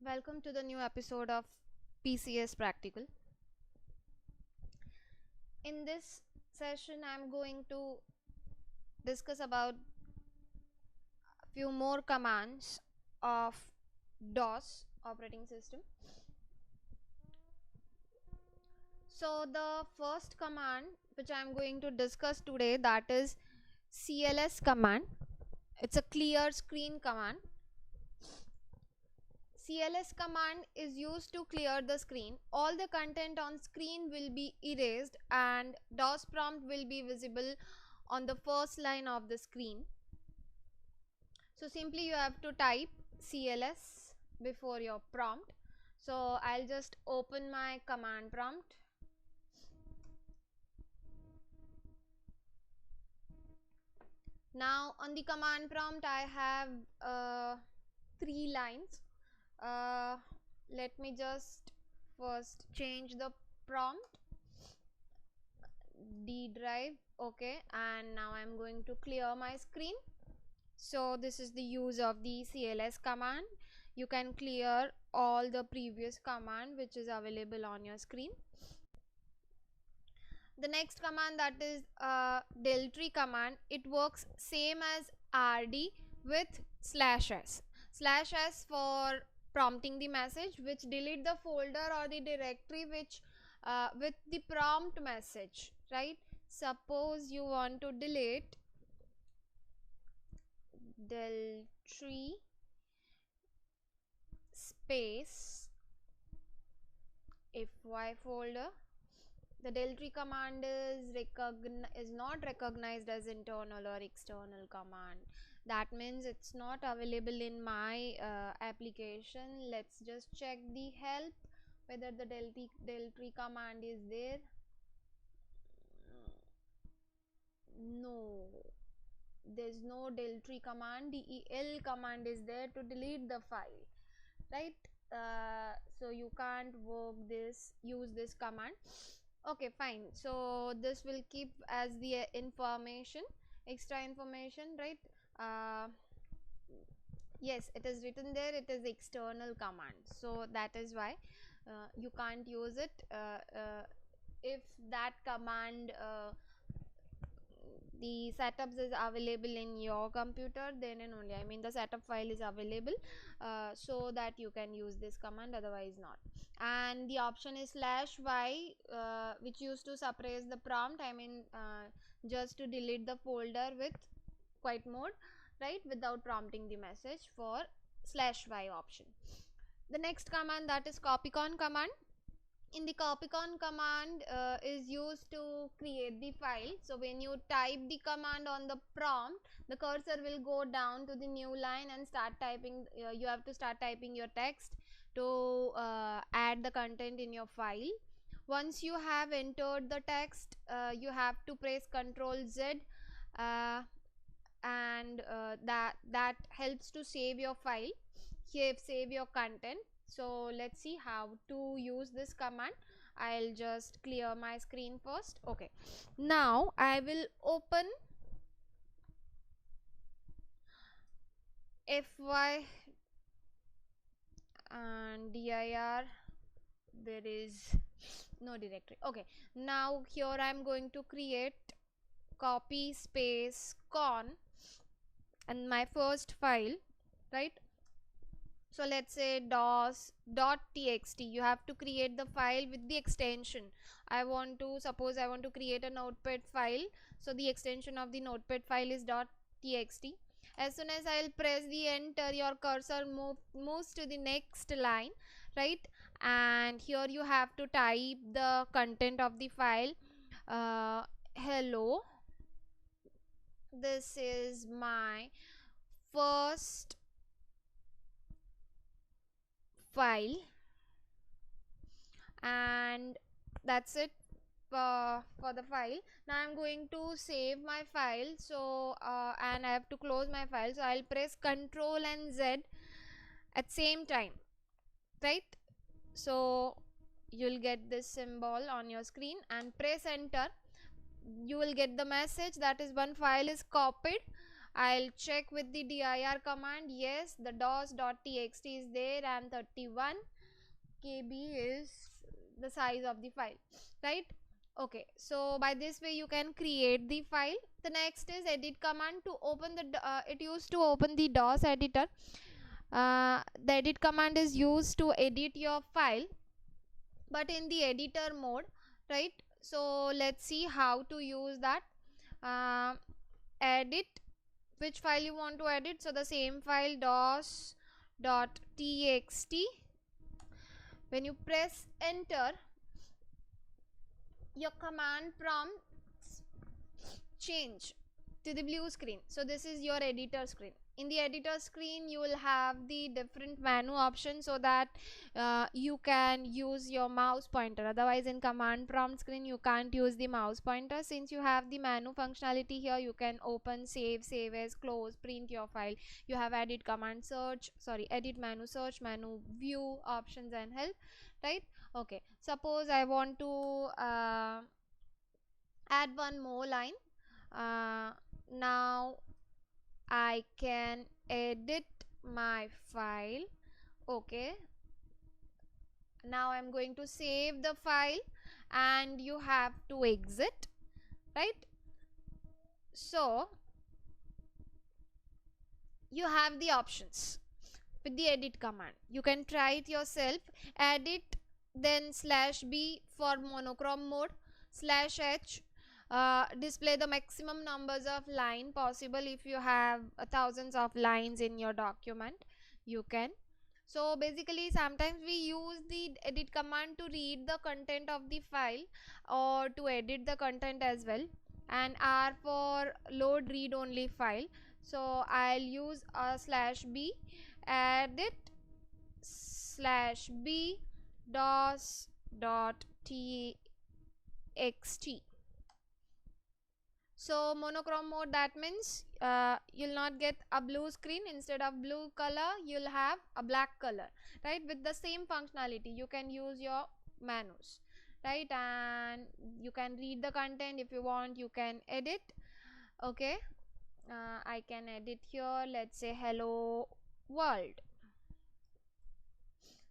Welcome to the new episode of PCS Practical. In this session, I'm going to discuss about a few more commands of DOS operating system. So the first command which I'm going to discuss today, that is CLS command. It's a clear screen command. CLS command is used to clear the screen. All the content on screen will be erased and DOS prompt will be visible on the first line of the screen. So simply you have to type CLS before your prompt. So I'll just open my command prompt. Now on the command prompt I have 3 lines. Let me just first change the prompt. D drive, okay, and now I'm going to clear my screen. So this is the use of the CLS command. You can clear all the previous command which is available on your screen. The next command, that is deltree command. It works same as RD with /s. /s for prompting the message which delete the folder or the directory which with the prompt message, right? Suppose you want to delete deltree space fy folder. The deltree command is not recognized as internal or external command. That means it's not available in my application. Let's just check the help whether the deltree command is there. No, there's no deltree command. Del command is there to delete the file, right? So you can't use this command. Okay, fine. So this will keep as the information, extra information, right? Yes, it is written there, it is external command, so that is why you can't use it. If that command the setups is available in your computer, then and only, I mean the setup file is available, so that you can use this command, otherwise not. And the option is /y, which used to suppress the prompt, I mean just to delete the folder with quiet mode, right, without prompting the message, for /y option. The next command, that is copycon command. In the copycon command is used to create the file. So when you type the command on the prompt, the cursor will go down to the new line and start typing. You have to start typing your text to add the content in your file. Once you have entered the text, you have to press Ctrl Z, and that helps to save your file, save your content. So let's see how to use this command. I'll just clear my screen first. Okay, now I will open fy and dir. There is no directory. Okay, now here I'm going to create copy space con and my first file, right? So let's say dos.txt. You have to create the file with the extension. Suppose I want to create a notepad file, so the extension of the notepad file is .txt. As soon as I'll press the enter, your cursor moves to the next line, right? And here you have to type the content of the file. Hello, this is my first file, and that's it for the file. Now I'm going to save my file, so and I have to close my file, so I'll press Ctrl and Z at same time, right? So you'll get this symbol on your screen and press enter. You will get the message that is one file is copied I'll check with the dir command. Yes, the dos.txt is there and 31 KB is the size of the file, right? Okay, so by this way you can create the file. The next is edit command. To open the it used to open the DOS editor. The edit command is used to edit your file, but in the editor mode, right? So let's see how to use that. Edit, which file you want to edit, so the same file dos.txt. When you press enter, your command prompt change to the blue screen. So this is your editor screen. In the editor screen you will have the different menu options, so that you can use your mouse pointer. Otherwise in command prompt screen you can't use the mouse pointer. Since you have the menu functionality here, you can open, save, save as, close, print your file. You have edit command, search, sorry, edit menu, search menu, view, options and help, right? Okay, suppose I want to add one more line. Now I can edit my file. Okay, now I'm going to save the file and you have to exit, right? So you have the options with the edit command. You can try it yourself. Edit, then /b for monochrome mode, /h display the maximum numbers of line possible. If you have thousands of lines in your document, you can. So basically sometimes we use the edit command to read the content of the file or to edit the content as well, and R for load read only file. So I'll use a /b, edit /b dos.txt. So monochrome mode, that means you'll not get a blue screen. Instead of blue color you'll have a black color, right? With the same functionality you can use your menus, right? And you can read the content. If you want, you can edit. Okay, I can edit here, let's say hello world,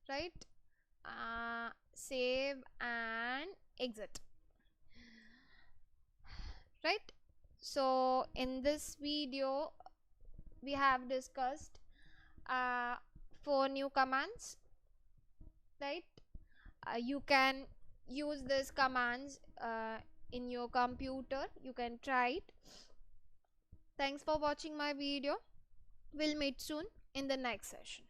right? Save and exit, right? So in this video we have discussed 4 new commands, right? You can use these commands in your computer. You can try it. Thanks for watching my video. We'll meet soon in the next session.